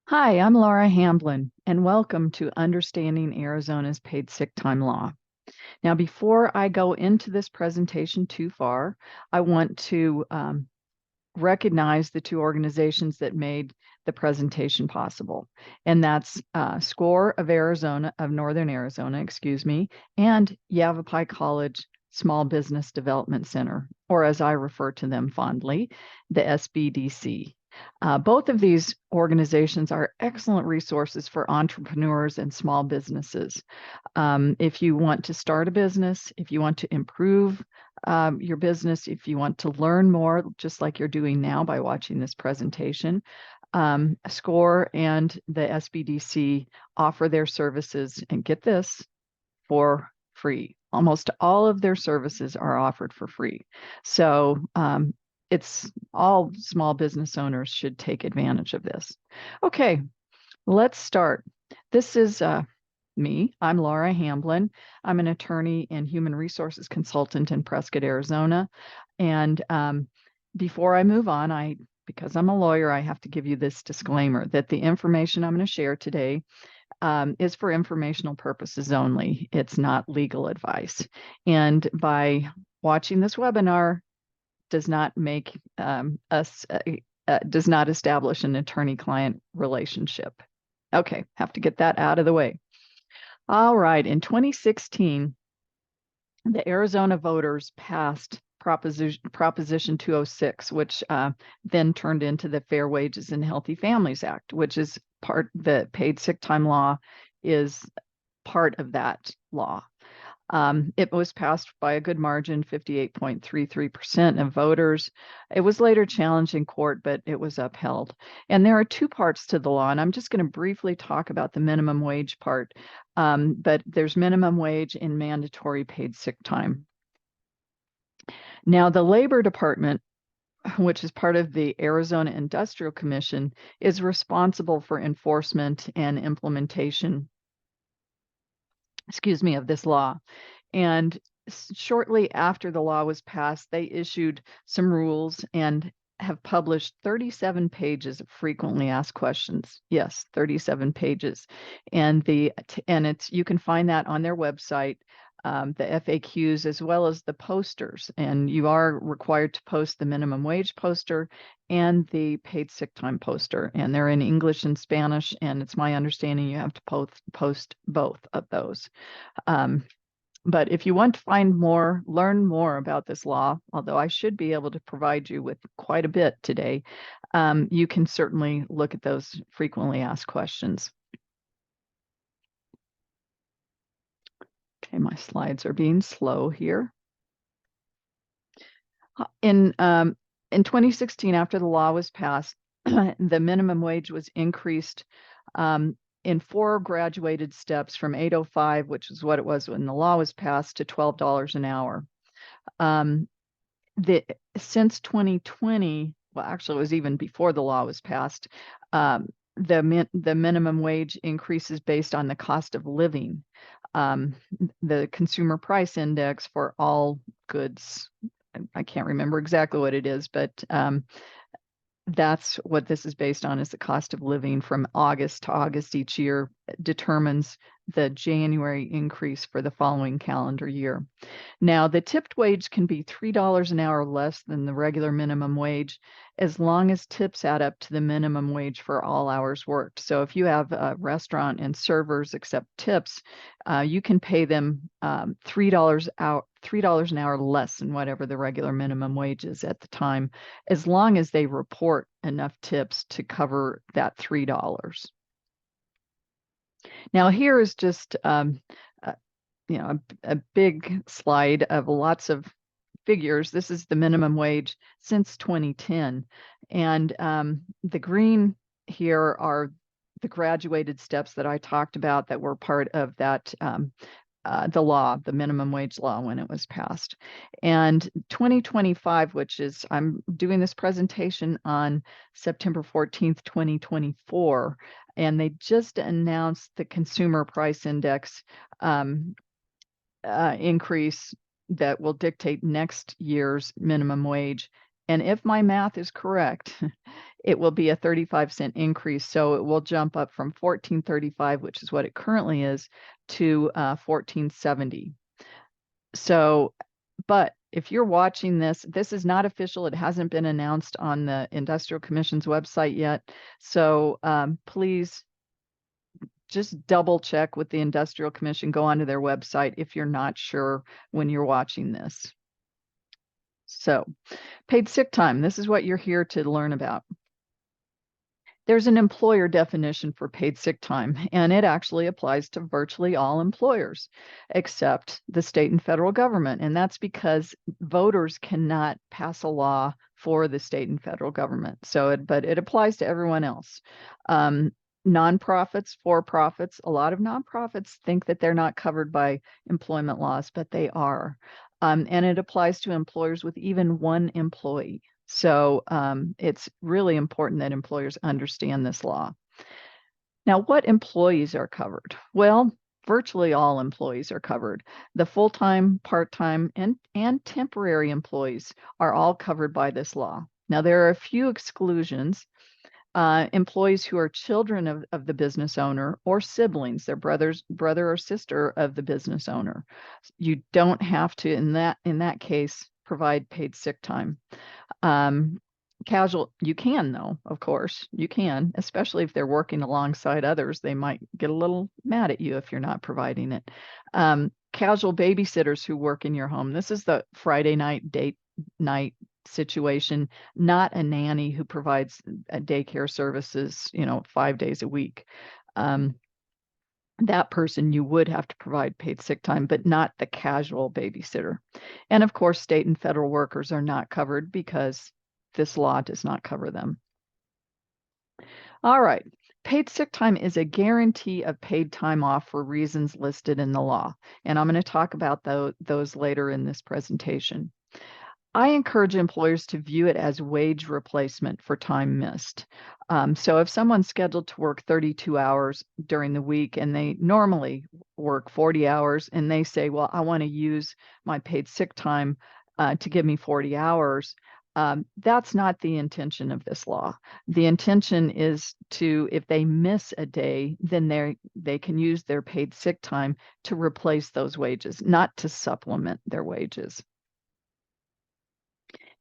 Hi, I'm Laura Hamblin, and welcome to Understanding Arizona's Paid Sick Time Law. Now, before I go into this presentation too far, I want to recognize the two organizations that made the presentation possible, and that's SCORE of Northern Arizona, and Yavapai College Small Business Development Center, or as I refer to them fondly, the SBDC. Both of these organizations are excellent resources for entrepreneurs and small businesses. If you want to start a business, if you want to improve your business, if you want to learn more, just like you're doing now by watching this presentation, SCORE and the SBDC offer their services, and get this, for free. Almost all of their services are offered for free. So it's all small business owners should take advantage of this. Okay, let's start. This is me. I'm Laura Hamblin. I'm an attorney and human resources consultant in Prescott, Arizona. And before I move on, because I'm a lawyer, I have to give you this disclaimer that the information I'm going to share today is for informational purposes only. It's not legal advice. And by watching this webinar does not make does not establish an attorney-client relationship. Okay, have to get that out of the way. All right, in 2016, the Arizona voters passed Proposition 206, which then turned into the Fair Wages and Healthy Families Act, which is the paid sick time law is part of that law. It was passed by a good margin, 58.33% of voters. It was later challenged in court, but it was upheld. And there are two parts to the law, and I'm just going to briefly talk about the minimum wage part. But there's minimum wage and mandatory paid sick time. Now, the Labor Department, which is part of the Arizona Industrial Commission, is responsible for enforcement and implementation, of this law. And shortly after the law was passed, they issued some rules and have published 37 pages of frequently asked questions. Yes, 37 pages. And you can find that on their website, the FAQs as well as the posters. And you are required to post the minimum wage poster and the paid sick time poster. And they're in English and Spanish. And it's my understanding you have to post both of those. But if you want to learn more about this law, although I should be able to provide you with quite a bit today, you can certainly look at those frequently asked questions. Okay, my slides are being slow here. In 2016, after the law was passed, the minimum wage was increased in 4 graduated steps from $8.05, which is what it was when the law was passed, to $12 an hour. Since 2020, well, actually, it was even before the law was passed, the minimum wage increases based on the cost of living. The consumer price index for all goods, I can't remember exactly what it is, but that's what this is based on, is the cost of living from August to August each year determines the January increase for the following calendar year. Now, the tipped wage can be $3 an hour less than the regular minimum wage, as long as tips add up to the minimum wage for all hours worked. So if you have a restaurant and servers accept tips, you can pay them $3 an hour less than whatever the regular minimum wage is at the time, as long as they report enough tips to cover that $3. Now, here is just a big slide of lots of figures. This is the minimum wage since 2010. And the green here are the graduated steps that I talked about that were part of that the minimum wage law when it was passed. And 2025, which is, I'm doing this presentation on September 14th, 2024, and they just announced the consumer price index increase that will dictate next year's minimum wage. And if my math is correct, it will be a 35-cent increase. So it will jump up from $14.35, which is what it currently is, to $14.70. So, but if you're watching this, this is not official. It hasn't been announced on the Industrial Commission's website yet. So please just double check with the Industrial Commission. Go onto their website if you're not sure when you're watching this. So paid sick time, this is what you're here to learn about. There's an employer definition for paid sick time, and it actually applies to virtually all employers except the state and federal government. And that's because voters cannot pass a law for the state and federal government. But it applies to everyone else. Nonprofits, for-profits, a lot of nonprofits think that they're not covered by employment laws, but they are. And it applies to employers with even one employee. So it's really important that employers understand this law. Now, what employees are covered? Well, virtually all employees are covered. The full-time, part-time, and temporary employees are all covered by this law. Now, there are a few exclusions. Employees who are children of the business owner or siblings, their brother or sister of the business owner. You don't have to, in that case, provide paid sick time. You can though, of course, you can, especially if they're working alongside others. They might get a little mad at you if you're not providing it. Casual babysitters who work in your home. This is the Friday night, date night situation, not a nanny who provides daycare services, 5 days a week. That person you would have to provide paid sick time, but not the casual babysitter. And of course, state and federal workers are not covered because this law does not cover them. All right. Paid sick time is a guarantee of paid time off for reasons listed in the law. And I'm going to talk about those later in this presentation. I encourage employers to view it as wage replacement for time missed. So if someone's scheduled to work 32 hours during the week and they normally work 40 hours and they say, well, I want to use my paid sick time to give me 40 hours, that's not the intention of this law. The intention is to, if they miss a day, then they can use their paid sick time to replace those wages, not to supplement their wages.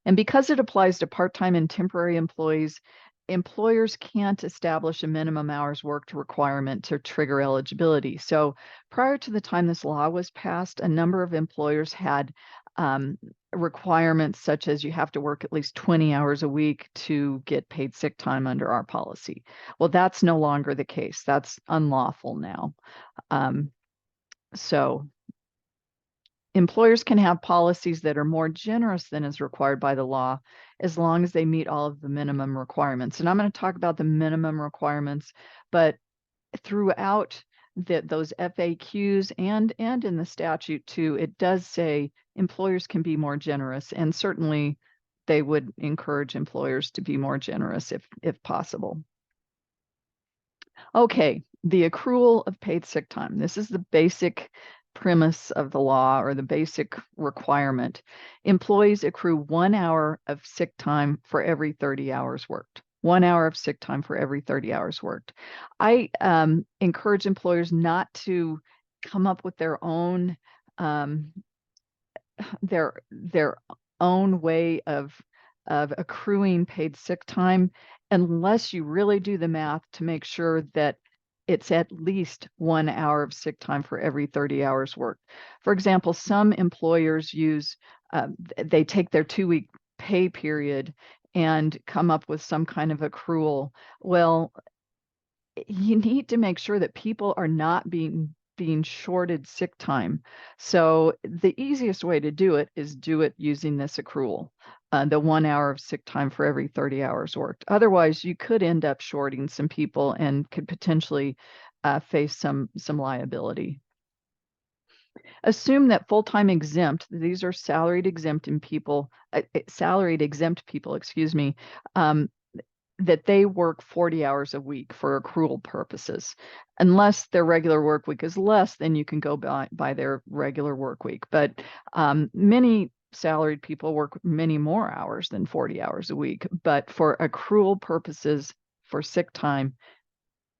And because it applies to part-time and temporary employees, employers can't establish a minimum hours worked requirement to trigger eligibility. So prior to the time this law was passed, a number of employers had requirements such as you have to work at least 20 hours a week to get paid sick time under our policy. Well, that's no longer the case. That's unlawful now. So employers can have policies that are more generous than is required by the law, as long as they meet all of the minimum requirements. And I'm going to talk about the minimum requirements, but throughout those FAQs and in the statute too, it does say employers can be more generous, and certainly they would encourage employers to be more generous if possible. Okay, the accrual of paid sick time. This is the basic premise of the law, or the basic requirement. Employees accrue 1 hour of sick time for every 30 hours worked. 1 hour of sick time for every 30 hours worked. I encourage employers not to come up with their own way of accruing paid sick time unless you really do the math to make sure that it's at least 1 hour of sick time for every 30 hours worked. For example, some employers they take their 2-week pay period and come up with some kind of accrual. Well, you need to make sure that people are not being shorted sick time. So the easiest way to do it is do it using this accrual, the 1 hour of sick time for every 30 hours worked. Otherwise, you could end up shorting some people and could potentially face some liability. Assume that full-time exempt, these are salaried exempt people, excuse me, that they work 40 hours a week for accrual purposes. Unless their regular work week is less, then you can go by their regular work week. But many salaried people work many more hours than 40 hours a week, but for accrual purposes for sick time,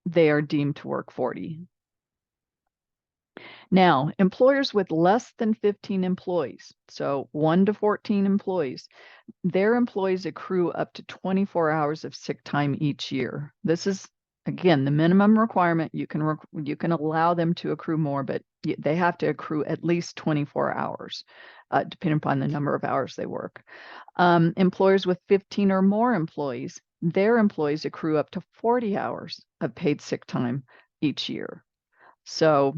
they are deemed to work 40. Now, employers with less than 15 employees, so 1 to 14 employees, their employees accrue up to 24 hours of sick time each year. This is, again, the minimum requirement. You can allow them to accrue more, but they have to accrue at least 24 hours, depending upon the number of hours they work. Employers with 15 or more employees, their employees accrue up to 40 hours of paid sick time each year. So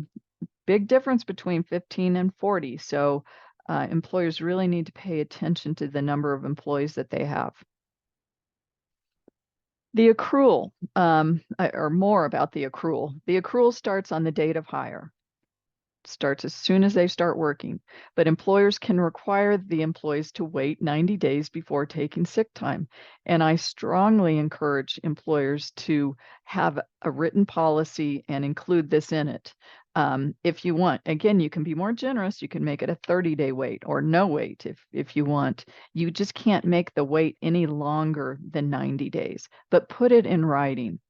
big difference between 15 and 40. So employers really need to pay attention to the number of employees that they have. The accrual, or more about the accrual. The accrual starts on the date of hire. Starts as soon as they start working, but employers can require the employees to wait 90 days before taking sick time. And I strongly encourage employers to have a written policy and include this in it. If you want, again, you can be more generous. You can make it a 30-day wait or no wait if you want. You just can't make the wait any longer than 90 days, but put it in writing.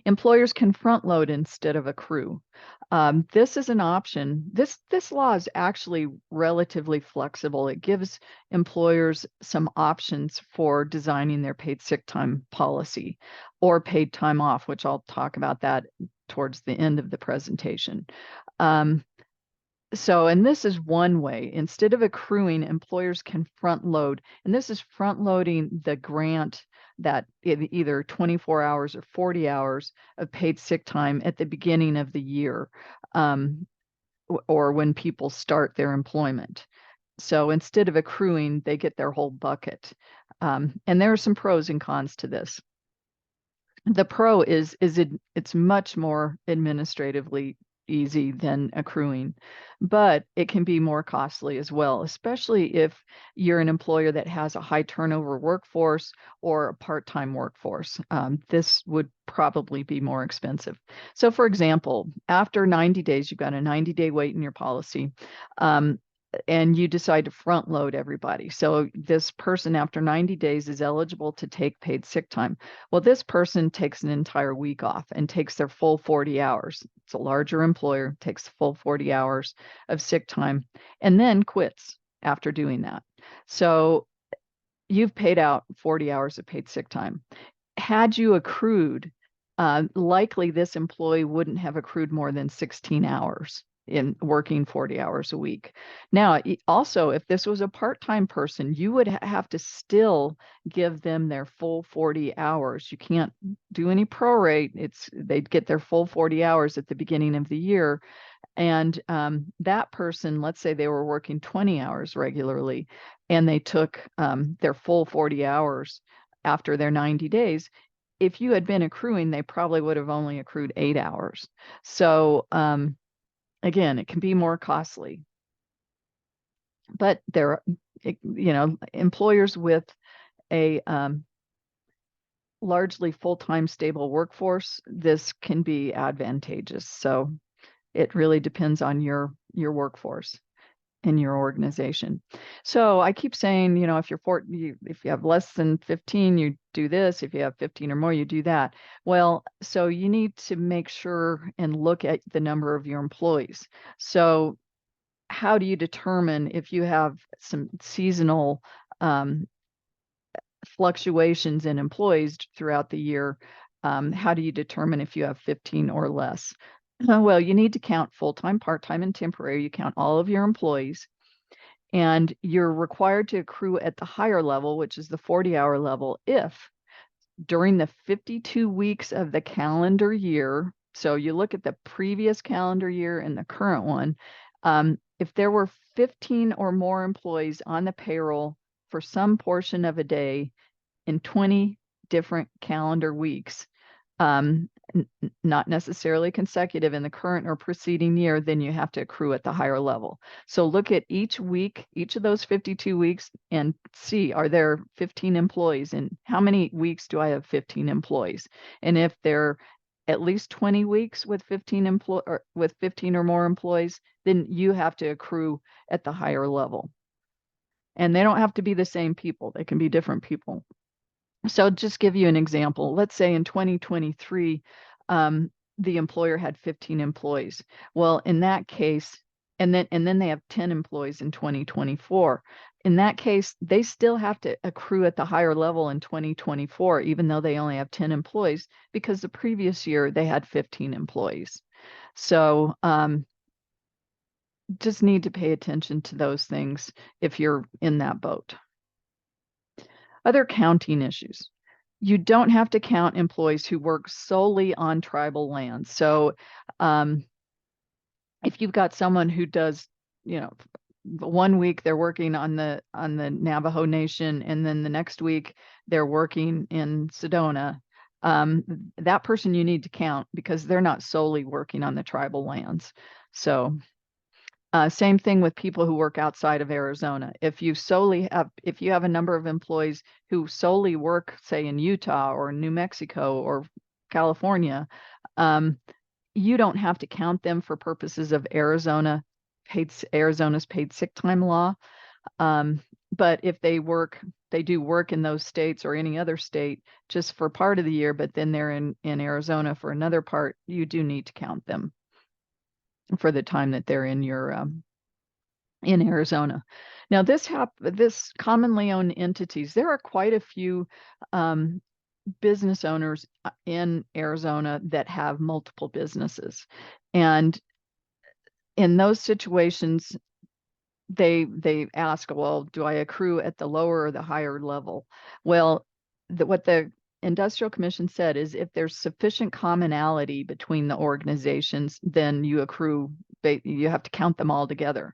Employers can front load instead of accrue. This is an option. This law is actually relatively flexible. It gives employers some options for designing their paid sick time policy or paid time off, which I'll talk about that towards the end of the presentation. And this is one way. Instead of accruing, employers can front load, and this is front loading the grant that either 24 hours or 40 hours of paid sick time at the beginning of the year, or when people start their employment. So instead of accruing, they get their whole bucket. And there are some pros and cons to this. The pro is it's much more administratively easy than accruing, but it can be more costly as well, especially if you're an employer that has a high turnover workforce or a part-time workforce. This would probably be more expensive. So for example, after 90 days, you've got a 90-day wait in your policy. And you decide to front load everybody. So this person after 90 days is eligible to take paid sick time. Well, this person takes an entire week off and takes their full 40 hours. It's a larger employer, takes the full 40 hours of sick time, and then quits after doing that. So you've paid out 40 hours of paid sick time. Had you accrued, likely this employee wouldn't have accrued more than 16 hours in working 40 hours a week. Now, also, if this was a part-time person, you would have to still give them their full 40 hours. You can't do any prorate. They'd get their full 40 hours at the beginning of the year. And that person, let's say they were working 20 hours regularly, and they took their full 40 hours after their 90 days. If you had been accruing, they probably would have only accrued 8 hours. So, again, it can be more costly, but there are, employers with a largely full-time stable workforce, this can be advantageous. So it really depends on your workforce in your organization. So I keep saying, if if you have less than 15, you do this. If you have 15 or more, you do that. Well, so you need to make sure and look at the number of your employees. So how do you determine if you have some seasonal fluctuations in employees throughout the year? How do you determine if you have 15 or less? Well, you need to count full-time, part-time, and temporary. You count all of your employees, and you're required to accrue at the higher level, which is the 40-hour level, if during the 52 weeks of the calendar year, so you look at the previous calendar year and the current one, if there were 15 or more employees on the payroll for some portion of a day in 20 different calendar weeks, not necessarily consecutive in the current or preceding year, then you have to accrue at the higher level. So look at each week, each of those 52 weeks, and see, are there 15 employees? And how many weeks do I have 15 employees? And if they're at least 20 weeks with 15 or more employees, then you have to accrue at the higher level. And they don't have to be the same people. They can be different people. So just give you an example. Let's say in 2023, the employer had 15 employees. Well, in that case, and then they have 10 employees in 2024. In that case, they still have to accrue at the higher level in 2024, even though they only have 10 employees, because the previous year they had 15 employees. So just need to pay attention to those things if you're in that boat. Other counting issues. You don't have to count employees who work solely on tribal land. So if you've got someone who does, 1 week they're working on the Navajo Nation, and then the next week they're working in Sedona, that person you need to count because they're not solely working on the tribal lands. So same thing with people who work outside of Arizona. If you have a number of employees who solely work, say, in Utah or New Mexico or California, you don't have to count them for purposes of Arizona's paid sick time law. But if they do work in those states or any other state just for part of the year, but then they're in Arizona for another part, you do need to count them for the time that they're in in Arizona. Now, this commonly owned entities, there are quite a few business owners in Arizona that have multiple businesses, and in those situations, they ask, well, do I accrue at the lower or the higher level? Well, what the Industrial Commission said is if there's sufficient commonality between the organizations, then you accrue, you have to count them all together.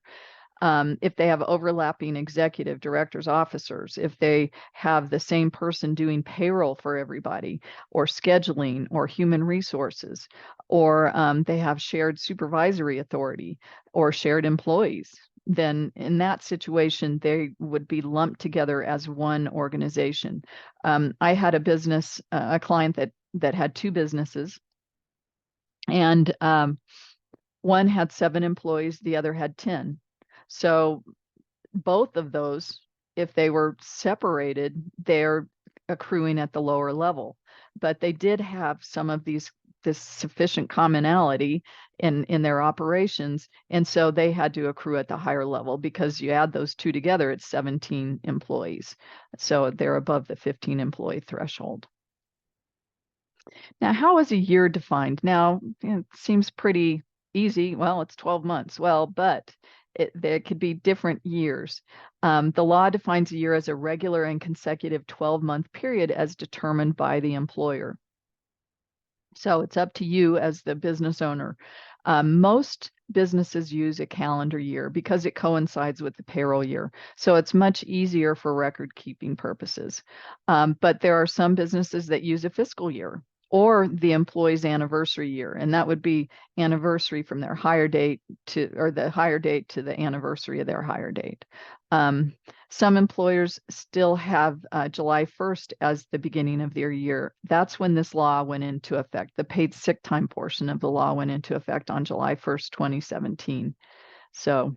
If they have overlapping executive directors, officers, if they have the same person doing payroll for everybody, or scheduling, or human resources, or they have shared supervisory authority or shared employees, then in that situation, they would be lumped together as one organization. I had a client that had two businesses, and one had 7 employees, the other had 10. So both of those, if they were separated, they're accruing at the lower level. But they did have some of this sufficient commonality in their operations, and so they had to accrue at the higher level because you add those two together, it's 17 employees. So they're above the 15 employee threshold. Now, how is a year defined? Now, it seems pretty easy. Well, it's 12 months. Well, but there could be different years. The law defines a year as a regular and consecutive 12-month period as determined by the employer. So it's up to you as the business owner. Most businesses use a calendar year because it coincides with the payroll year. So it's much easier for record keeping purposes. But there are some businesses that use a fiscal year or the employee's anniversary year, and that would be anniversary from their hire date or the hire date to the anniversary of their hire date. Some employers still have July 1st as the beginning of their year. That's when this law went into effect. The paid sick time portion of the law went into effect on July 1st, 2017. So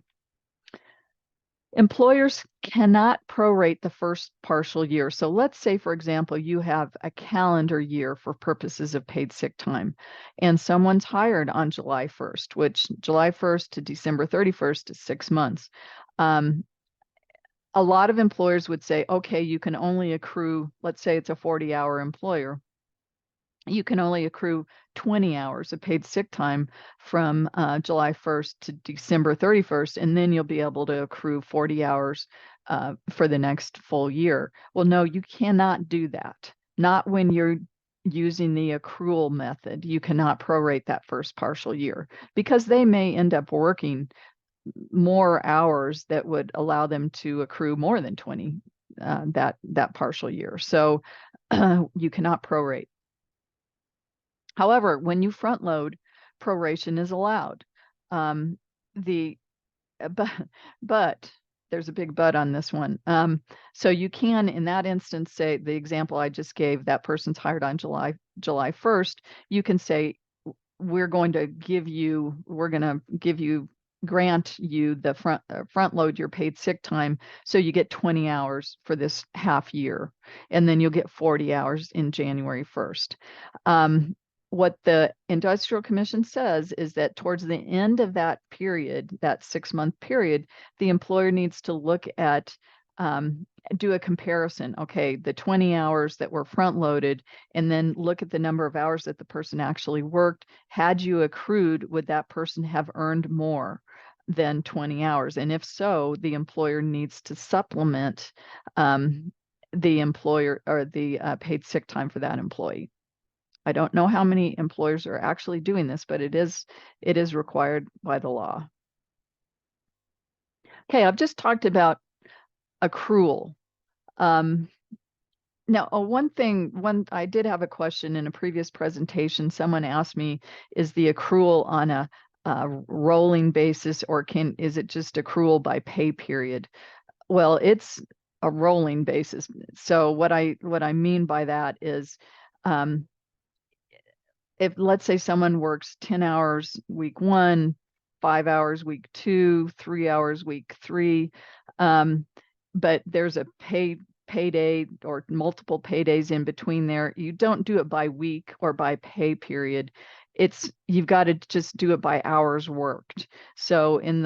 employers cannot prorate the first partial year. So let's say, for example, you have a calendar year for purposes of paid sick time, and someone's hired on July 1st, which July 1st to December 31st is 6 months. A lot of employers would say, okay, you can only accrue, let's say it's a 40-hour employer, you can only accrue 20 hours of paid sick time from July 1st to December 31st, and then you'll be able to accrue 40 hours for the next full year. Well, no, you cannot do that. Not when you're using the accrual method. You cannot prorate that first partial year because they may end up working more hours that would allow them to accrue more than 20 that partial year. So you cannot prorate. However, when you front load, proration is allowed. But there's a big but on this one. So you can, in that instance, say the example I just gave, that person's hired on July 1st. You can say, we're going to give you grant you the front load your paid sick time, so you get 20 hours for this half year, and then you'll get 40 hours in January 1st. What the Industrial Commission says is that towards the end of that period, that 6-month period, the employer needs to look at, do a comparison. Okay, the 20 hours that were front loaded, and then look at the number of hours that the person actually worked. Had you accrued, would that person have earned more than 20 hours? And if so, the employer needs to supplement the employer or the paid sick time for that employee. I don't know how many employers are actually doing this, but it is required by the law. Okay, I've just talked about accrual. Now, one I did have a question in a previous presentation. Someone asked me, is the accrual on a rolling basis, or is it just accrual by pay period? Well, it's a rolling basis. So what I mean by that is, if let's say someone works 10 hours week 1, 5 hours week 2, 3 hours week 3, but there's a payday or multiple paydays in between there, you don't do it by week or by pay period. You've got to just do it by hours worked. So in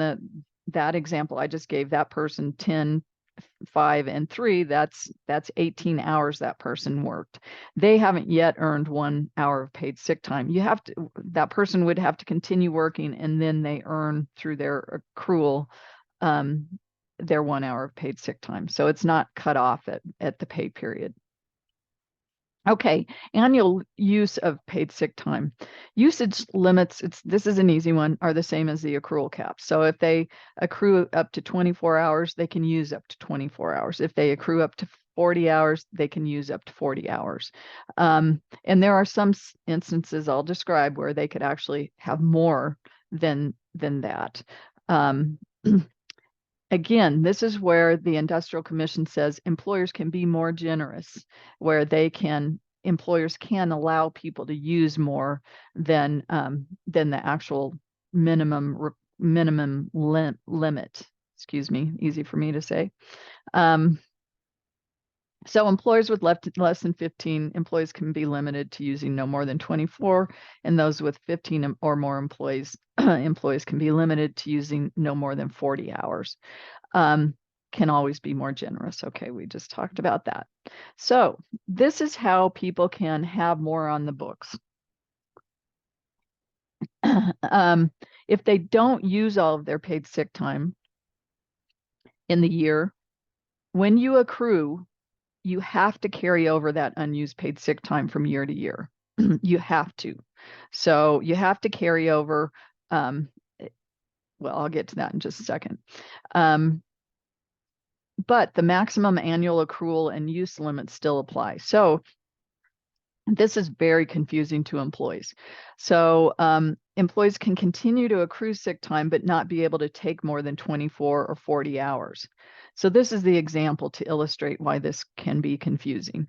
that example I just gave, that person 10, 5, and 3, that's 18 hours that person worked. They haven't yet earned 1 hour of paid sick time. That person would have to continue working, and then they earn through their accrual their 1 hour of paid sick time. So it's not cut off at the pay period. Okay, annual use of paid sick time. Usage limits, this is an easy one, are the same as the accrual cap. So if they accrue up to 24 hours, they can use up to 24 hours. If they accrue up to 40 hours, they can use up to 40 hours. And there are some instances I'll describe where they could actually have more than that. Again, this is where the Industrial Commission says employers can be more generous, where employers can allow people to use more than the actual minimum limit. Excuse me, easy for me to say. So employers with less than 15 employees can be limited to using no more than 24, and those with 15 or more employees can be limited to using no more than 40 hours. Can always be more generous. Okay, we just talked about that. So this is how people can have more on the books. If they don't use all of their paid sick time in the year, when you accrue, you have to carry over that unused paid sick time from year to year. You have to. So you have to carry over, well, I'll get to that in just a second. But the maximum annual accrual and use limits still apply. So this is very confusing to employees. So employees can continue to accrue sick time, but not be able to take more than 24 or 40 hours. So this is the example to illustrate why this can be confusing.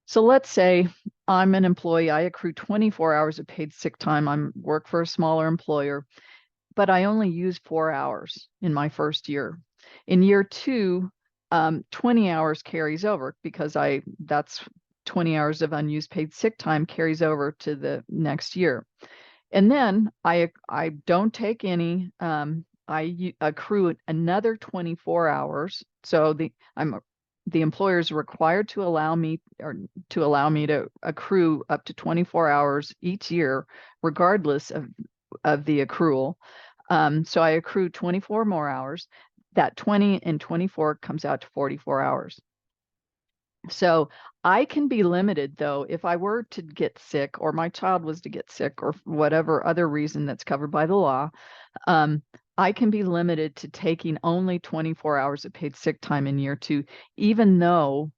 So let's say I'm an employee, I accrue 24 hours of paid sick time. I work for a smaller employer, but I only use 4 hours in my first year. In year 2, 20 hours carries over because that's 20 hours of unused paid sick time carries over to the next year. And then I don't take any, I accrue another 24 hours. So the employer is required to allow me to accrue up to 24 hours each year, regardless of the accrual. So I accrue 24 more hours. That 20 and 24 comes out to 44 hours. So I can be limited, though, if I were to get sick or my child was to get sick or whatever other reason that's covered by the law, I can be limited to taking only 24 hours of paid sick time in year 2, even though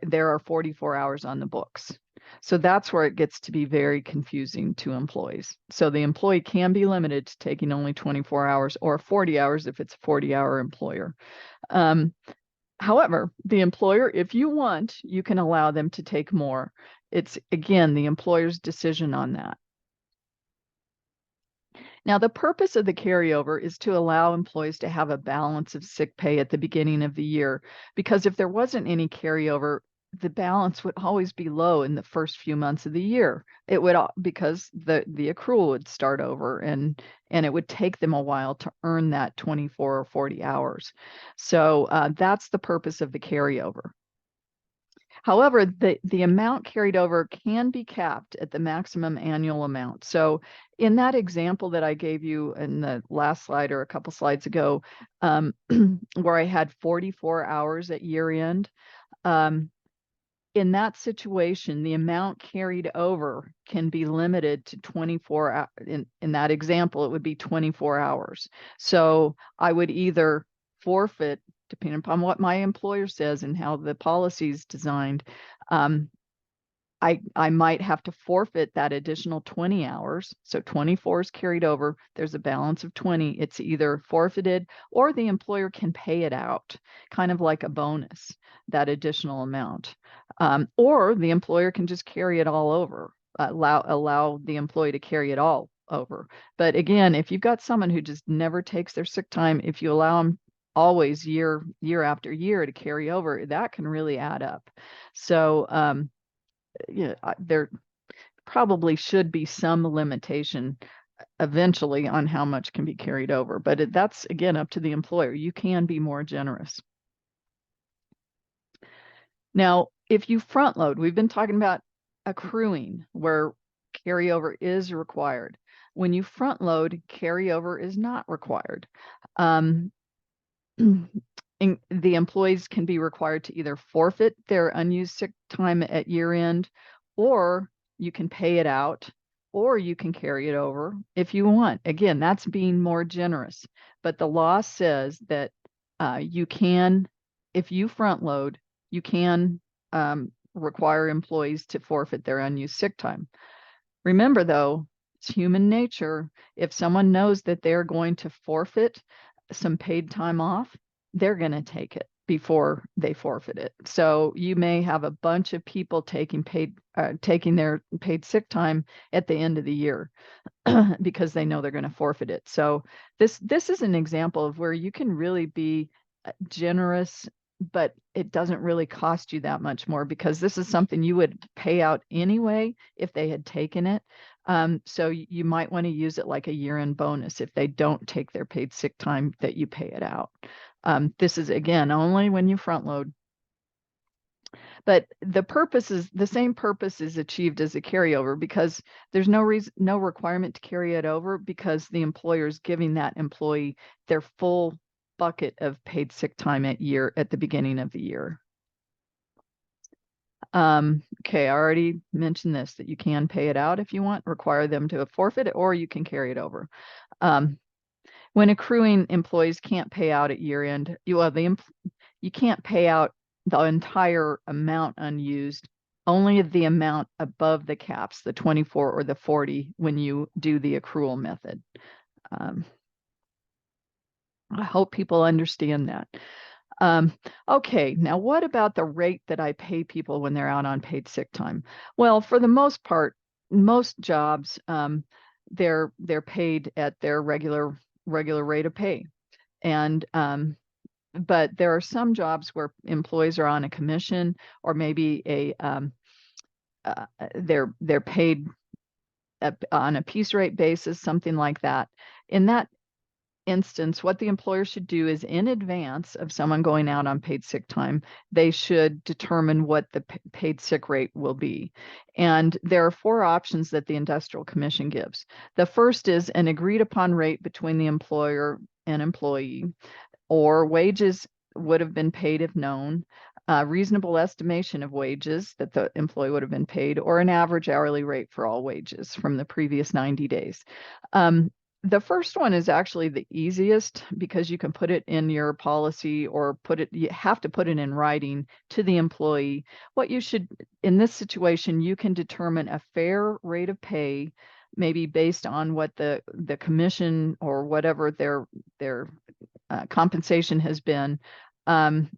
there are 44 hours on the books. So that's where it gets to be very confusing to employees. So the employee can be limited to taking only 24 hours or 40 hours if it's a 40-hour employer. However, the employer, if you want, you can allow them to take more. It's, again, the employer's decision on that. Now, the purpose of the carryover is to allow employees to have a balance of sick pay at the beginning of the year, because if there wasn't any carryover, the balance would always be low in the first few months of the year. It would, because the accrual would start over, and it would take them a while to earn that 24 or 40 hours. So that's the purpose of the carryover. However, the amount carried over can be capped at the maximum annual amount. So in that example that I gave you in the last slide or a couple slides ago, where I had 44 hours at year end, in that situation, the amount carried over can be limited to 24 hours. In that example, it would be 24 hours. So I would either forfeit, depending upon what my employer says and how the policy is designed, I might have to forfeit that additional 20 hours. So 24 is carried over. There's a balance of 20. It's either forfeited or the employer can pay it out, kind of like a bonus, that additional amount. Or the employer can just carry it all over, allow the employee to carry it all over. But again, if you've got someone who just never takes their sick time, if you allow them always year after year to carry over, that can really add up. So yeah, there probably should be some limitation eventually on how much can be carried over, but that's again up to the employer. You can be more generous. Now, if you front load, we've been talking about accruing where carryover is required. When you front load, carryover is not required. The employees can be required to either forfeit their unused sick time at year end, or you can pay it out, or you can carry it over if you want. Again, that's being more generous. But the law says that you can, if you front load, you can require employees to forfeit their unused sick time. Remember, though, it's human nature. If someone knows that they're going to forfeit some paid time off, they're going to take it before they forfeit it. So you may have a bunch of people taking their paid sick time at the end of the year because they know they're going to forfeit it. So this is an example of where you can really be generous, but it doesn't really cost you that much more, because this is something you would pay out anyway if they had taken it. So you might want to use it like a year-end bonus if they don't take their paid sick time, that you pay it out. This is, again, only when you front load. But the same purpose is achieved as a carryover, because there's no requirement to carry it over, because the employer is giving that employee their full bucket of paid sick time at the beginning of the year. Okay, I already mentioned this, that you can pay it out if you want, require them to forfeit it, or you can carry it over. When accruing, employees can't pay out at year end. You can't pay out the entire amount unused, only the amount above the caps, the 24 or the 40, when you do the accrual method. I hope people understand that. Okay, now what about the rate that I pay people when they're out on paid sick time? Well, for the most part, most jobs, they're paid at their regular rate of pay. And but there are some jobs where employees are on a commission, or maybe they're paid on a piece rate basis, something like that. In that instance, what the employer should do is, in advance of someone going out on paid sick time, they should determine what the paid sick rate will be. And there are 4 options that the Industrial Commission gives. The first is an agreed upon rate between the employer and employee, or wages would have been paid if known, reasonable estimation of wages that the employee would have been paid, or an average hourly rate for all wages from the previous 90 days. The first one is actually the easiest because you can put it in your policy or you have to put it in writing to the employee. What you should, in this situation, you can determine a fair rate of pay, maybe based on what the commission or whatever their compensation has been. Um,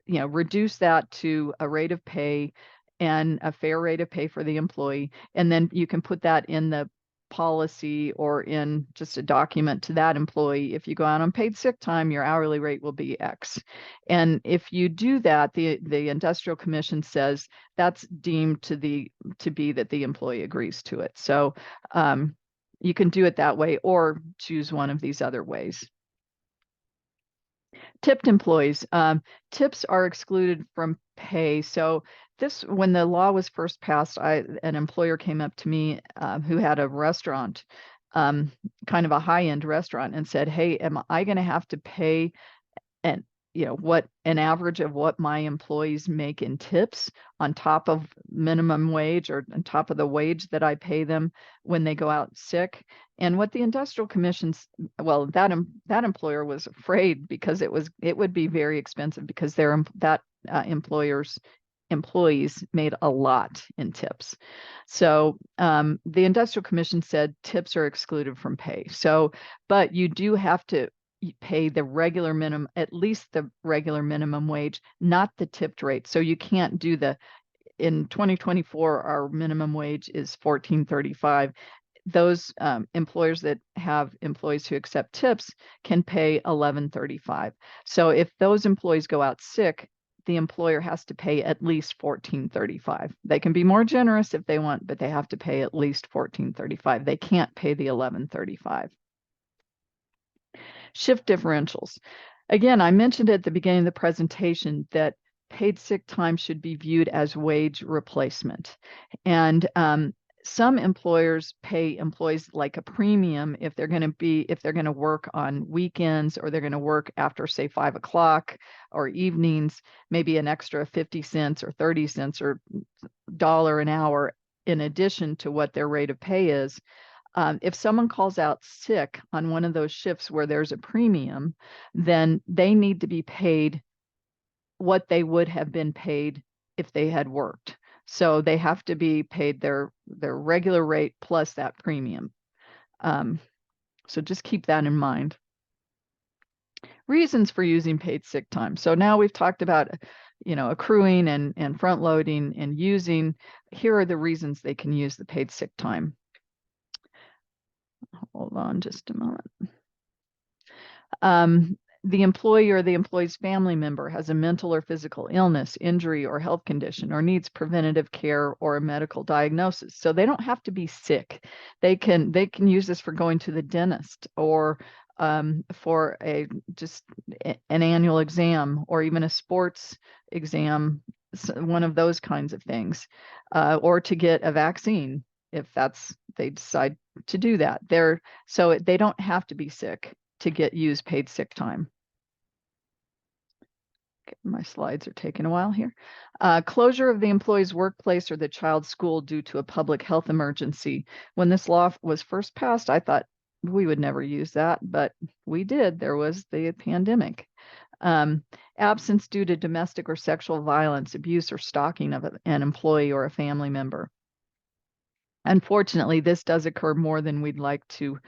reduce that to a rate of pay and a fair rate of pay for the employee. And then you can put that in the policy or in just a document to that employee. If you go out on paid sick time, your hourly rate will be X. And if you do that, the industrial commission says that's deemed to be that the employee agrees to it. So you can do it that way or choose one of these other ways. Tipped employees. Tips are excluded from pay. So when the law was first passed, an employer came up to me who had a restaurant, kind of a high-end restaurant, and said, "Hey, am I going to have to pay an average of what my employees make in tips on top of minimum wage or on top of the wage that I pay them when they go out sick?" And what the industrial commissions, well, that employer was afraid because it would be very expensive because that employer's employees made a lot in tips. So the industrial commission said tips are excluded from pay. So, but you do have to pay the regular minimum, at least the regular minimum wage, not the tipped rate. So you can't do in 2024, our minimum wage is $14.35. Those employers that have employees who accept tips can pay $11.35. So if those employees go out sick, the employer has to pay at least $14.35. They can be more generous if they want, but they have to pay at least $14.35. They can't pay the $11.35. Shift differentials. Again, I mentioned at the beginning of the presentation that paid sick time should be viewed as wage replacement. And some employers pay employees like a premium if they're going to work on weekends or they're going to work after, say, 5 o'clock or evenings, maybe an extra 50 cents or 30 cents or $1 an hour in addition to what their rate of pay is. If someone calls out sick on one of those shifts where there's a premium, then they need to be paid what they would have been paid if they had worked. So they have to be paid their regular rate plus that premium. So just keep that in mind. Reasons for using paid sick time. So now we've talked about, accruing and front loading and using. Here are the reasons they can use the paid sick time. Hold on just a moment. The employee or the employee's family member has a mental or physical illness, injury, or health condition, or needs preventative care or a medical diagnosis. So they don't have to be sick. They can use this for going to the dentist or for just an annual exam or even a sports exam, one of those kinds of things, or to get a vaccine if they decide to do that. So they don't have to be sick to use paid sick time. Okay, my slides are taking a while here. Closure of the employee's workplace or the child's school due to a public health emergency. When this law was first passed, I thought we would never use that, but we did. There was the pandemic. Absence due to domestic or sexual violence, abuse, or stalking of an employee or a family member. Unfortunately, this does occur more than we'd like to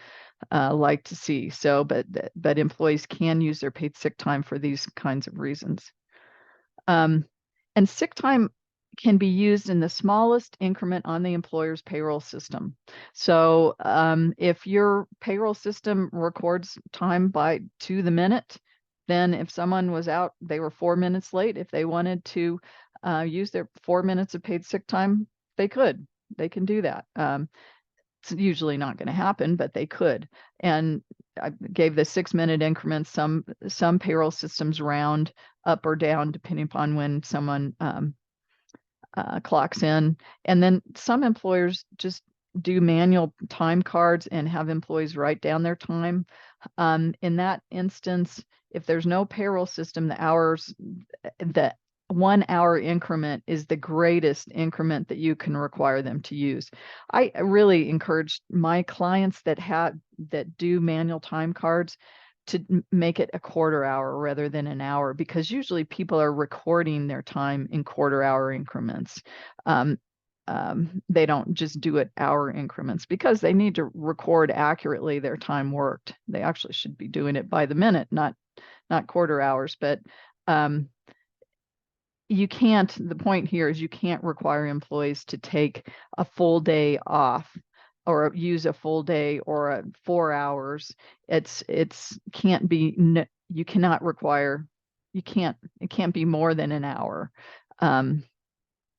see. So, but employees can use their paid sick time for these kinds of reasons. And sick time can be used in the smallest increment on the employer's payroll system. So, if your payroll system records time to the minute, then if someone was out, they were 4 minutes late. If they wanted to use their 4 minutes of paid sick time, they could. They can do that. It's usually not going to happen, but they could. And I gave the 6-minute increments. Some payroll systems round up or down depending upon when someone clocks in. And then some employers just do manual time cards and have employees write down their time. In that instance, if there's no payroll system, the hours, the 1 hour increment is the greatest increment that you can require them to use. I really encourage my clients that do manual time cards to make it a quarter hour rather than an hour, because usually people are recording their time in quarter hour increments. They don't just do it hour increments because they need to record accurately their time worked. They actually should be doing it by the minute, not quarter hours. But you can't, the point here is you can't require employees to take a full day off or use a full day or 4 hours. Can't be, you cannot require, it can't be more than an hour.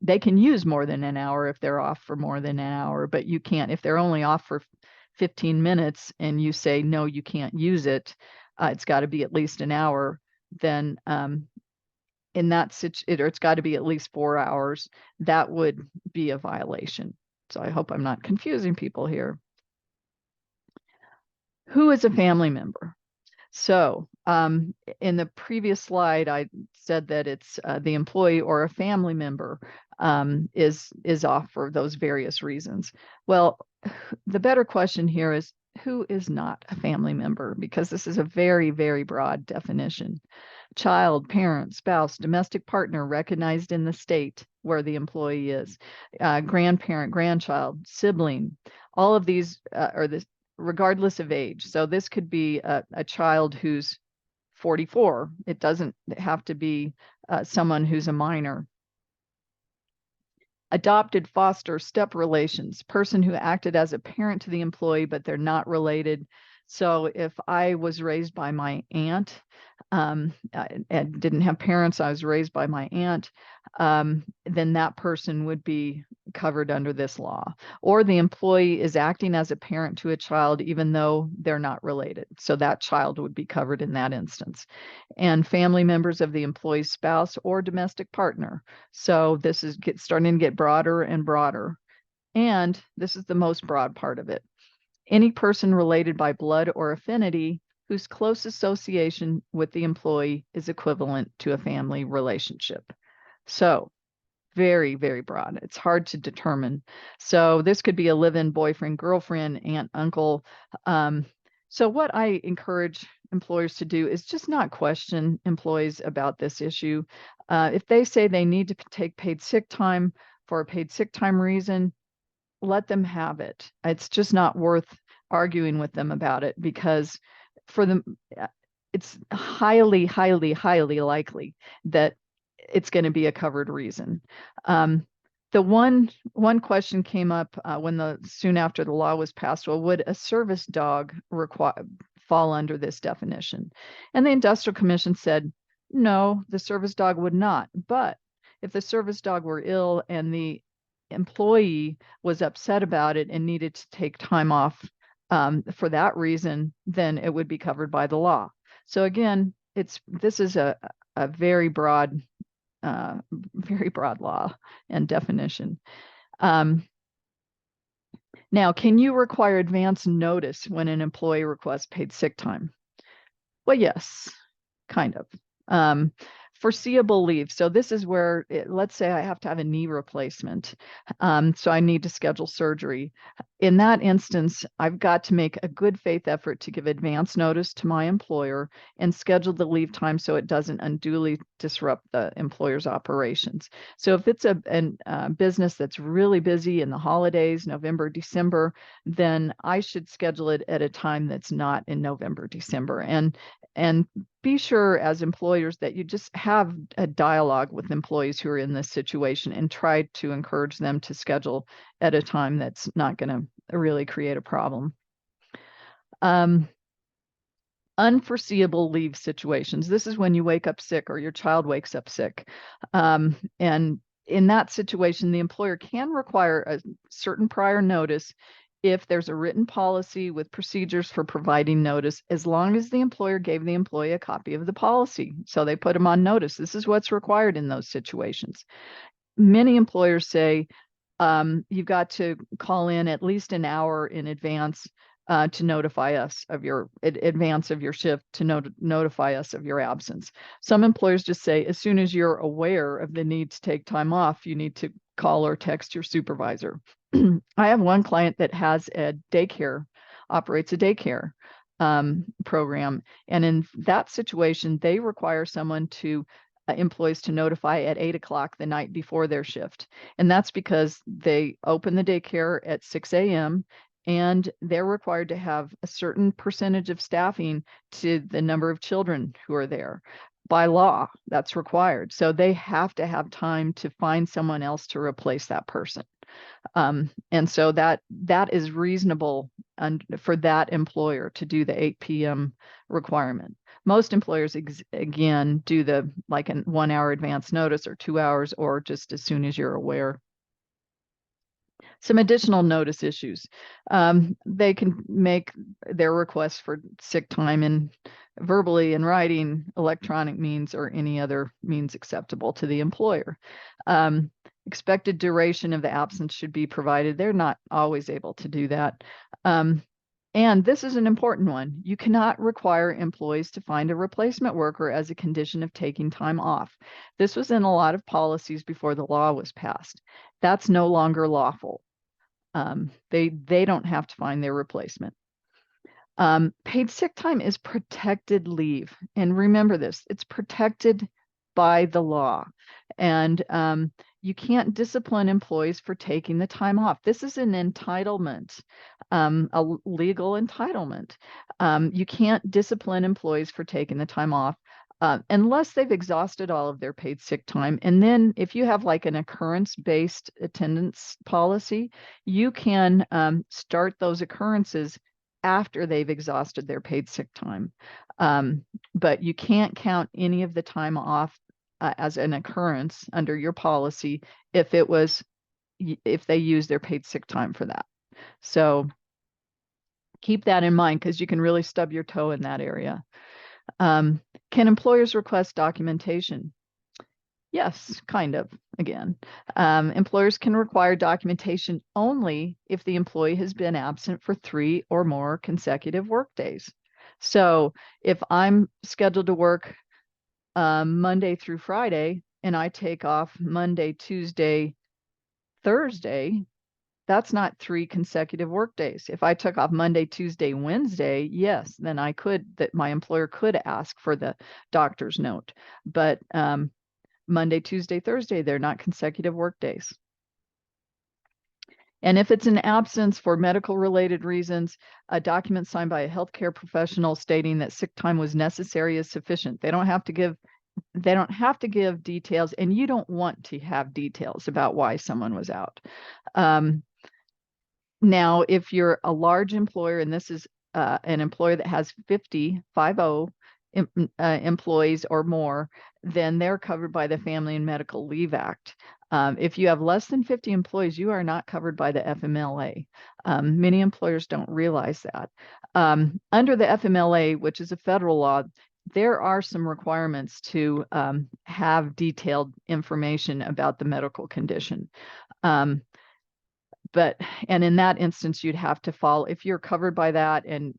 They can use more than an hour if they're off for more than an hour, but you can't, if they're only off for 15 minutes and you say, no, you can't use it, it's got to be at least an hour, then in that situation, or it's got to be at least 4 hours, that would be a violation. So I hope I'm not confusing people here. Who is a family member? So in the previous slide, I said that it's the employee or a family member is off for those various reasons. Well, the better question here is, who is not a family member? Because this is a very, very broad definition. Child, parent, spouse, domestic partner recognized in the state where the employee is, grandparent, grandchild, sibling, all of these are this regardless of age. So this could be a child who's 44. It doesn't have to be someone who's a minor. Adopted, foster, step relations, person who acted as a parent to the employee, but they're not related. So if I was raised by my aunt, and didn't have parents, I was raised by my aunt, then that person would be covered under this law. Or the employee is acting as a parent to a child, even though they're not related. So that child would be covered in that instance. And family members of the employee's spouse or domestic partner. So this is starting to get broader and broader. And this is the most broad part of it. Any person related by blood or affinity whose close association with the employee is equivalent to a family relationship. So very, very broad. It's hard to determine. So this could be a live-in boyfriend, girlfriend, aunt, uncle. So what I encourage employers to do is just not question employees about this issue. If they say they need to take paid sick time for a paid sick time reason, let them have it. It's just not worth arguing with them about it, because for them, it's highly, highly, highly likely that it's going to be a covered reason. The one question came up soon after the law was passed. Well, would a service dog fall under this definition? And the Industrial Commission said, no, the service dog would not. But if the service dog were ill and the employee was upset about it and needed to take time off for that reason, then it would be covered by the law. So again, this is a very broad law and definition. Now, can you require advance notice when an employee requests paid sick time? Well, yes, kind of. Foreseeable leave. So this is where, let's say I have to have a knee replacement. So I need to schedule surgery. In that instance, I've got to make a good faith effort to give advance notice to my employer and schedule the leave time so it doesn't unduly disrupt the employer's operations. So if it's a business that's really busy in the holidays, November, December, then I should schedule it at a time that's not in November, December. And be sure as employers that you just have a dialogue with employees who are in this situation and try to encourage them to schedule at a time that's not going to really create a problem. Unforeseeable leave situations. This is when you wake up sick or your child wakes up sick. And in that situation, the employer can require a certain prior notice if there's a written policy with procedures for providing notice, as long as the employer gave the employee a copy of the policy. So they put them on notice. This is what's required in those situations. Many employers say you've got to call in at least an hour in advance to notify us of your advance of your shift, to notify us of your absence. Some employers just say, as soon as you're aware of the need to take time off, you need to call or text your supervisor. I have one client that has operates a daycare program. And in that situation, they require employees to notify at 8 o'clock the night before their shift. And that's because they open the daycare at 6 a.m. and they're required to have a certain percentage of staffing to the number of children who are there. By law, that's required. So they have to have time to find someone else to replace that person. And so that is reasonable for that employer to do the 8 p.m. requirement. Most employers, again, do like a 1 hour advance notice or 2 hours, or just as soon as you're aware. Some additional notice issues. They can make their requests for sick time verbally, in writing, electronic means, or any other means acceptable to the employer. Expected duration of the absence should be provided. They're not always able to do that. And this is an important one. You cannot require employees to find a replacement worker as a condition of taking time off. This was in a lot of policies before the law was passed. That's no longer lawful. They don't have to find their replacement. Paid sick time is protected leave. And remember this, it's protected by the law. And you can't discipline employees for taking the time off. This is an entitlement, a legal entitlement. You can't discipline employees for taking the time off unless they've exhausted all of their paid sick time. And then if you have like an occurrence-based attendance policy, you can start those occurrences after they've exhausted their paid sick time. But you can't count any of the time off as an occurrence under your policy if they use their paid sick time for that. So keep that in mind, because you can really stub your toe in that area. Can employers request documentation? Yes, kind of, again. Employers can require documentation only if the employee has been absent for 3 or more consecutive work days. So if I'm scheduled to work Monday through Friday, and I take off Monday, Tuesday, Thursday, that's not 3 consecutive work days. If I took off Monday, Tuesday, Wednesday, yes, then my employer could ask for the doctor's note. But Monday, Tuesday, Thursday, they're not consecutive work days. And if it's an absence for medical related reasons, a document signed by a healthcare professional stating that sick time was necessary is sufficient. They don't have to give details, and you don't want to have details about why someone was out. Now, if you're a large employer, and this is an employer that has 50 employees or more, then they're covered by the Family and Medical Leave Act. If you have less than 50 employees, you are not covered by the FMLA. Many employers don't realize that. Under the FMLA, which is a federal law, there are some requirements to have detailed information about the medical condition. And in that instance, you'd have to follow, if you're covered by that and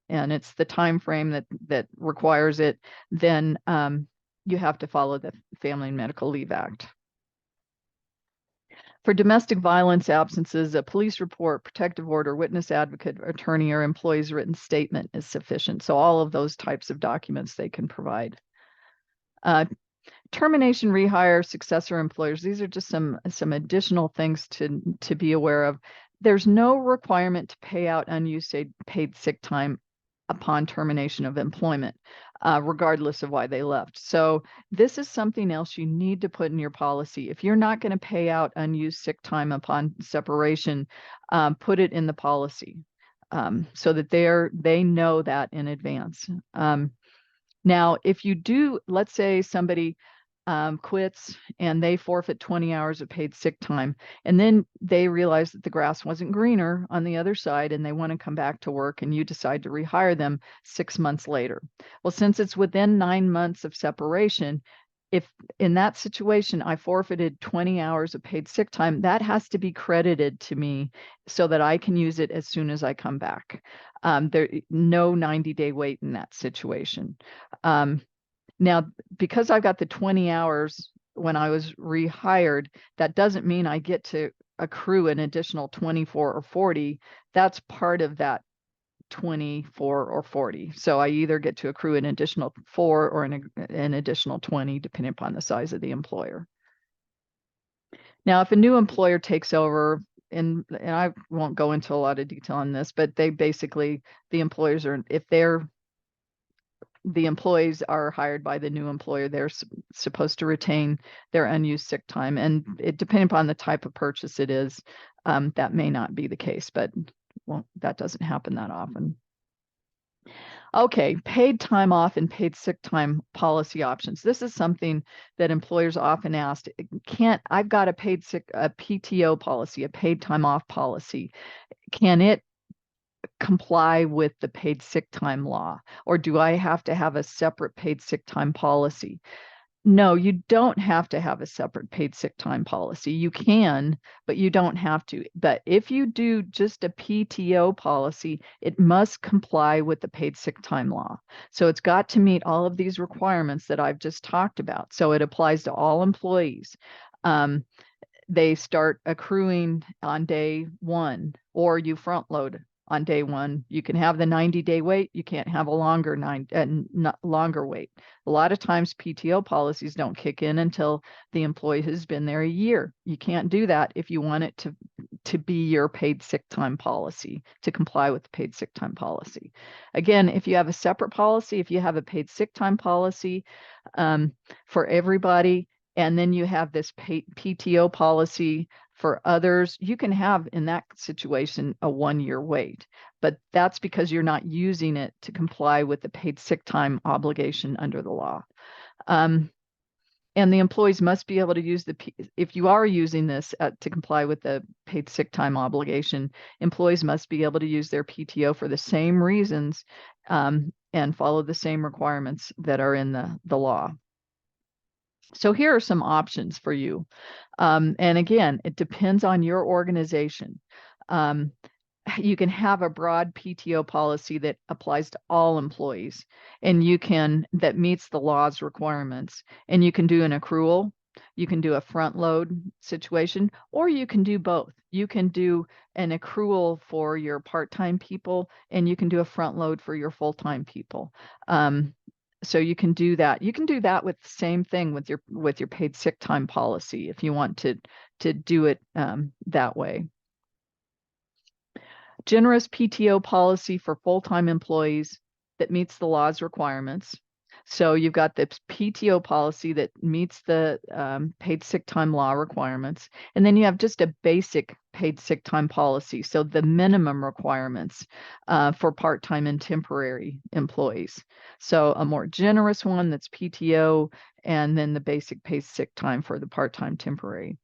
it's the time frame that requires it, then you have to follow the Family and Medical Leave Act. For domestic violence absences, a police report, protective order, witness advocate, attorney, or employee's written statement is sufficient. So all of those types of documents they can provide. Termination, rehire, successor employers. These are just some additional things to be aware of. There's no requirement to pay out unused paid sick time upon termination of employment, regardless of why they left. So this is something else you need to put in your policy. If you're not going to pay out unused sick time upon separation, put it in the policy so that they know that in advance. Now, if you do, let's say somebody quits and they forfeit 20 hours of paid sick time, and then they realize that the grass wasn't greener on the other side and they want to come back to work, and you decide to rehire them 6 months later. Well, since it's within 9 months of separation, if in that situation I forfeited 20 hours of paid sick time, that has to be credited to me so that I can use it as soon as I come back. There no 90-day wait in that situation. Now, because I've got the 20 hours when I was rehired, that doesn't mean I get to accrue an additional 24 or 40. That's part of that 24 or 40. So I either get to accrue an additional 4 or an additional 20, depending upon the size of the employer. Now, if a new employer takes over, and I won't go into a lot of detail on this, but they basically, the employers are, if the employees are hired by the new employer, they're supposed to retain their unused sick time. And it, depending upon the type of purchase it is, that may not be the case, but well, that doesn't happen that often. Okay, paid time off and paid sick time policy options. This is something that employers often ask. I've got a PTO policy, a paid time off policy. Can it comply with the paid sick time law, or do I have to have a separate paid sick time policy? No, you don't have to have a separate paid sick time policy. You can, but you don't have to. But if you do just a PTO policy, it must comply with the paid sick time law. So it's got to meet all of these requirements that I've just talked about. So it applies to all employees. They start accruing on day 1, or you front load on day 1. You can have the 90-day wait. You can't have a longer wait. A lot of times PTO policies don't kick in until the employee has been there a year. You can't do that if you want it to be your paid sick time policy, to comply with the paid sick time policy. Again, if you have a separate policy, if you have a paid sick time policy for everybody, and then you have this PTO policy for others, you can have, in that situation, a 1-year wait. But that's because you're not using it to comply with the paid sick time obligation under the law. And the employees must be able to use if you are using this to comply with the paid sick time obligation, employees must be able to use their PTO for the same reasons and follow the same requirements that are in the law. So here are some options for you. And again, it depends on your organization. You can have a broad PTO policy that applies to all employees, and that meets the law's requirements. And you can do an accrual, you can do a front load situation, or you can do both. You can do an accrual for your part-time people, and you can do a front load for your full-time people. So you can do that. You can do that with the same thing with your paid sick time policy if you want to do it that way. Generous PTO policy for full-time employees that meets the law's requirements. So you've got the PTO policy that meets the paid sick time law requirements. And then you have just a basic paid sick time policy. So the minimum requirements for part-time and temporary employees. So a more generous one that's PTO, and then the basic paid sick time for the part-time temporary.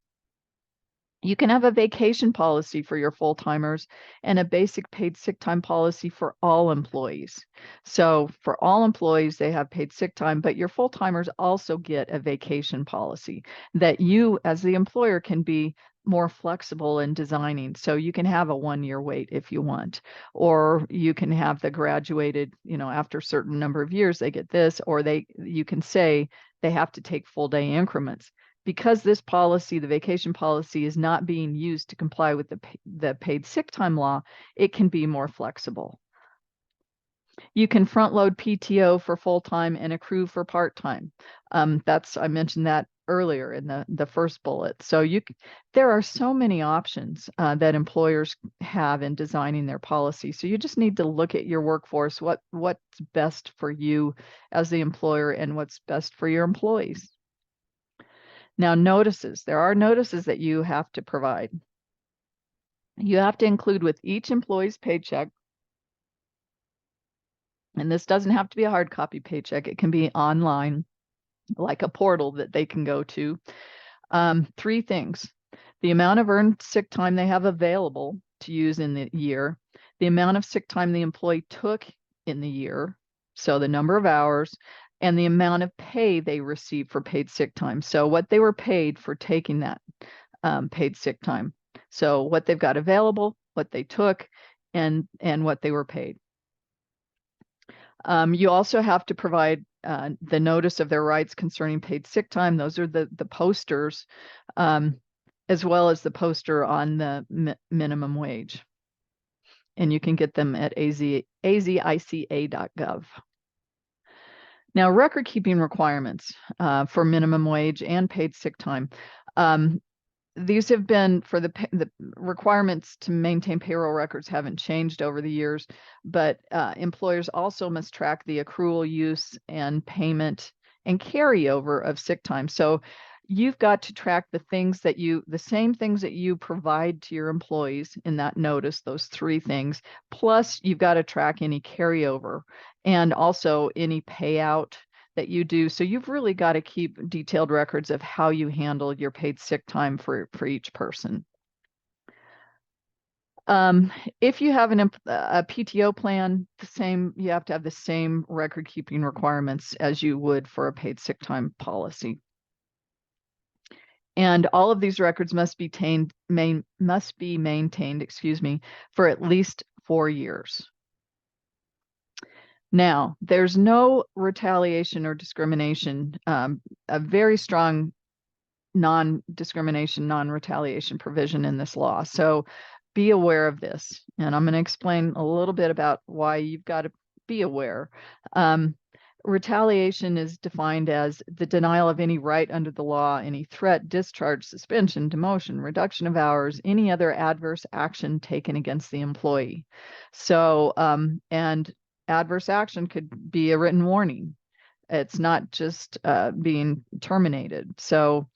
You can have a vacation policy for your full-timers and a basic paid sick time policy for all employees. So for all employees, they have paid sick time, but your full-timers also get a vacation policy that you, as the employer, can be more flexible in designing. So you can have a 1-year wait if you want, or you can have the graduated, after a certain number of years, they get this, or you can say they have to take full day increments. Because this policy, the vacation policy, is not being used to comply with the paid sick time law, it can be more flexible. You can front load PTO for full-time and accrue for part-time. I mentioned that earlier in the first bullet. So there are so many options that employers have in designing their policy. So you just need to look at your workforce, what's best for you as the employer and what's best for your employees. Now, notices. There are notices that you have to provide. You have to include with each employee's paycheck, and this doesn't have to be a hard copy paycheck. It can be online, like a portal that they can go to. 3 things: the amount of earned sick time they have available to use in the year, the amount of sick time the employee took in the year, so the number of hours, and the amount of pay they receive for paid sick time. So what they were paid for taking that paid sick time. So what they've got available, what they took, and what they were paid. You also have to provide the notice of their rights concerning paid sick time. Those are the posters, as well as the poster on the minimum wage. And you can get them at azica.gov. Now, record keeping requirements for minimum wage and paid sick time. These have been for the requirements to maintain payroll records haven't changed over the years, but employers also must track the accrual, use, and payment and carryover of sick time. So you've got to track the same things that you provide to your employees in that notice, those 3 things, plus you've got to track any carryover and also any payout that you do. So you've really got to keep detailed records of how you handle your paid sick time for each person. If you have a PTO plan, you have to have the same record keeping requirements as you would for a paid sick time policy. And all of these records must be maintained, for at least 4 years. Now, there's no retaliation or discrimination, a very strong non-discrimination, non-retaliation provision in this law. So be aware of this. And I'm going to explain a little bit about why you've got to be aware. Retaliation is defined as the denial of any right under the law, any threat, discharge, suspension, demotion, reduction of hours, any other adverse action taken against the employee. So, and adverse action could be a written warning. It's not just being terminated. So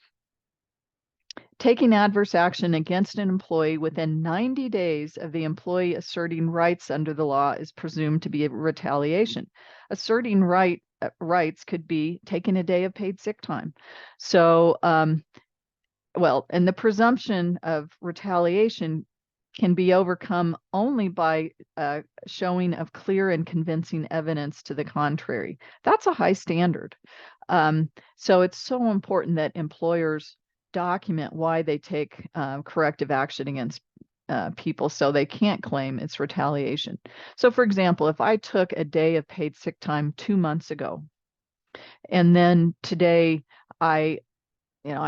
taking adverse action against an employee within 90 days of the employee asserting rights under the law is presumed to be a retaliation. Asserting rights could be taking a day of paid sick time. So, and the presumption of retaliation can be overcome only by showing of clear and convincing evidence to the contrary. That's a high standard. So it's so important that employers document why they take corrective action against people so they can't claim it's retaliation. So for example, if I took a day of paid sick time 2 months ago, and then today I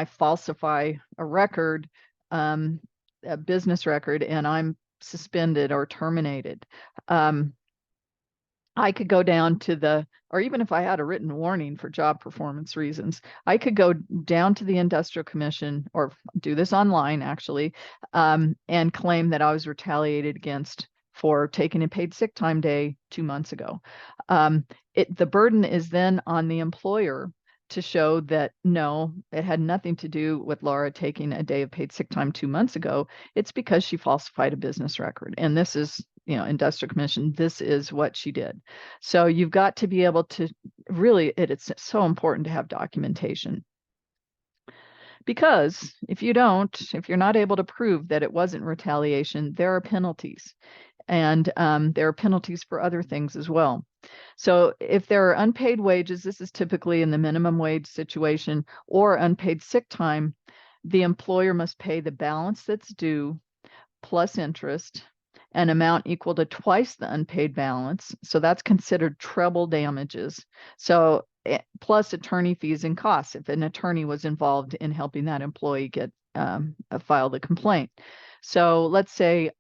falsify a record, a business record, and I'm suspended or terminated, I could go down to or even if I had a written warning for job performance reasons, I could go down to the Industrial Commission or do this online actually, and claim that I was retaliated against for taking a paid sick time day 2 months ago. The burden is then on the employer to show that no, it had nothing to do with Laura taking a day of paid sick time 2 months ago. It's because she falsified a business record. And this is, Industrial Commission, this is what she did. So you've got to be able to really, it's so important to have documentation. Because if you're not able to prove that it wasn't retaliation, there are penalties. And there are penalties for other things as well. So if there are unpaid wages, this is typically in the minimum wage situation, or unpaid sick time, the employer must pay the balance that's due plus interest, an amount equal to twice the unpaid balance. So that's considered treble damages. So plus attorney fees and costs if an attorney was involved in helping that employee get filed a complaint. So let's say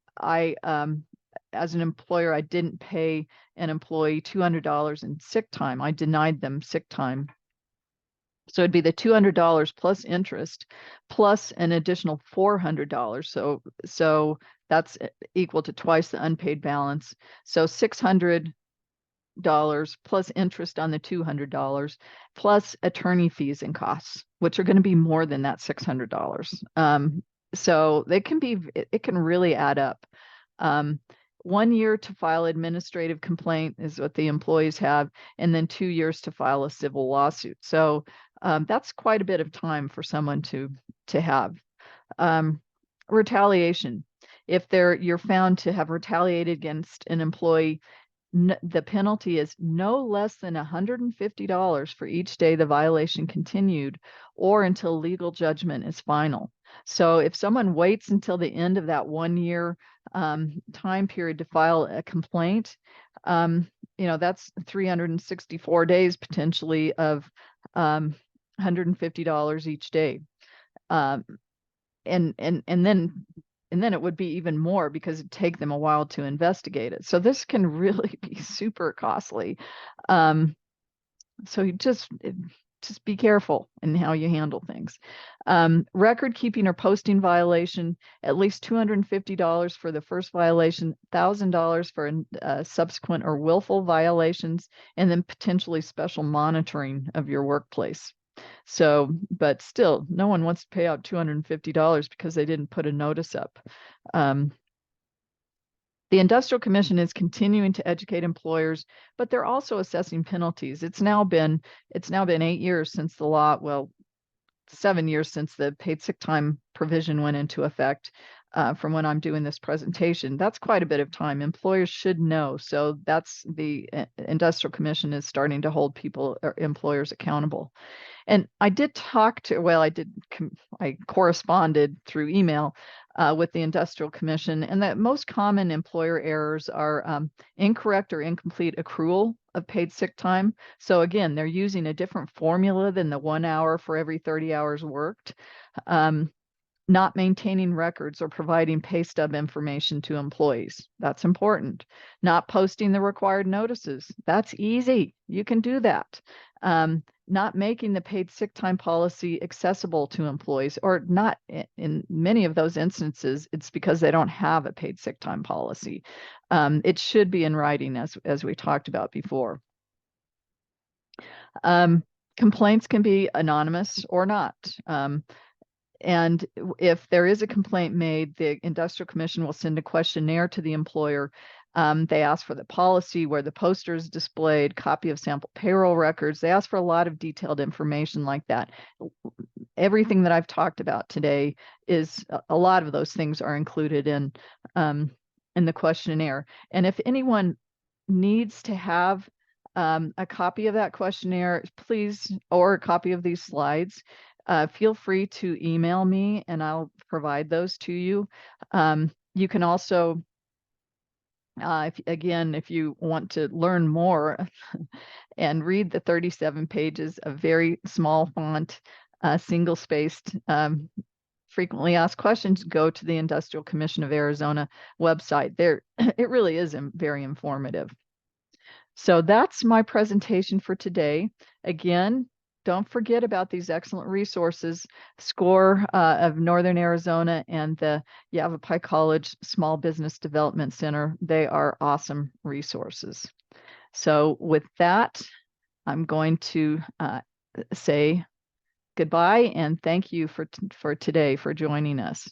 as an employer, I didn't pay an employee $200 in sick time. I denied them sick time. So it'd be the $200 plus interest plus an additional $400. So that's equal to twice the unpaid balance. So $600 plus interest on the $200 plus attorney fees and costs, which are going to be more than that $600. So it can really add up. 1 year to file administrative complaint is what the employees have, and then 2 years to file a civil lawsuit. So that's quite a bit of time for someone to have. Retaliation. If you're found to have retaliated against an employee the penalty is no less than $150 for each day the violation continued or until legal judgment is final. So if someone waits until the end of that 1 year time period to file a complaint, that's 364 days potentially of $150 each day. And then it would be even more because it'd take them a while to investigate it. So this can really be super costly. So you just be careful in how you handle things. Record keeping or posting violation, at least $250 for the first violation, $1,000 for subsequent or willful violations, and then potentially special monitoring of your workplace. So, but still, no one wants to pay out $250 because they didn't put a notice up. The Industrial Commission is continuing to educate employers, but they're also assessing penalties. It's now been 8 years since the law, well, 7 years since the paid sick time provision went into effect. From when I'm doing this presentation, that's quite a bit of time. Employers should know. So that's the Industrial Commission is starting to hold employers accountable. And I did I corresponded through email with the Industrial Commission, and the most common employer errors are incorrect or incomplete accrual of paid sick time. So again, they're using a different formula than the 1 hour for every 30 hours worked. Not maintaining records or providing pay stub information to employees. That's important. Not posting the required notices. That's easy. You can do that. Not making the paid sick time policy accessible to employees, or not in many of those instances, it's because they don't have a paid sick time policy. It should be in writing as we talked about before. Complaints can be anonymous or not. And if there is a complaint made, the Industrial Commission will send a questionnaire to the employer. They ask for the policy, where the poster is displayed, copy of sample payroll records. They ask for a lot of detailed information like that. Everything that I've talked about today is a lot of those things are included in the questionnaire. And if anyone needs to have a copy of that questionnaire, please, or a copy of these slides, feel free to email me and I'll provide those to you. You can also, if you want to learn more and read the 37 pages of very small font, single-spaced, frequently asked questions, go to the Industrial Commission of Arizona website. It really is very informative. So that's my presentation for today. Again, don't forget about these excellent resources, SCORE of Northern Arizona and the Yavapai College Small Business Development Center. They are awesome resources. So with that, I'm going to say goodbye and thank you for today for joining us.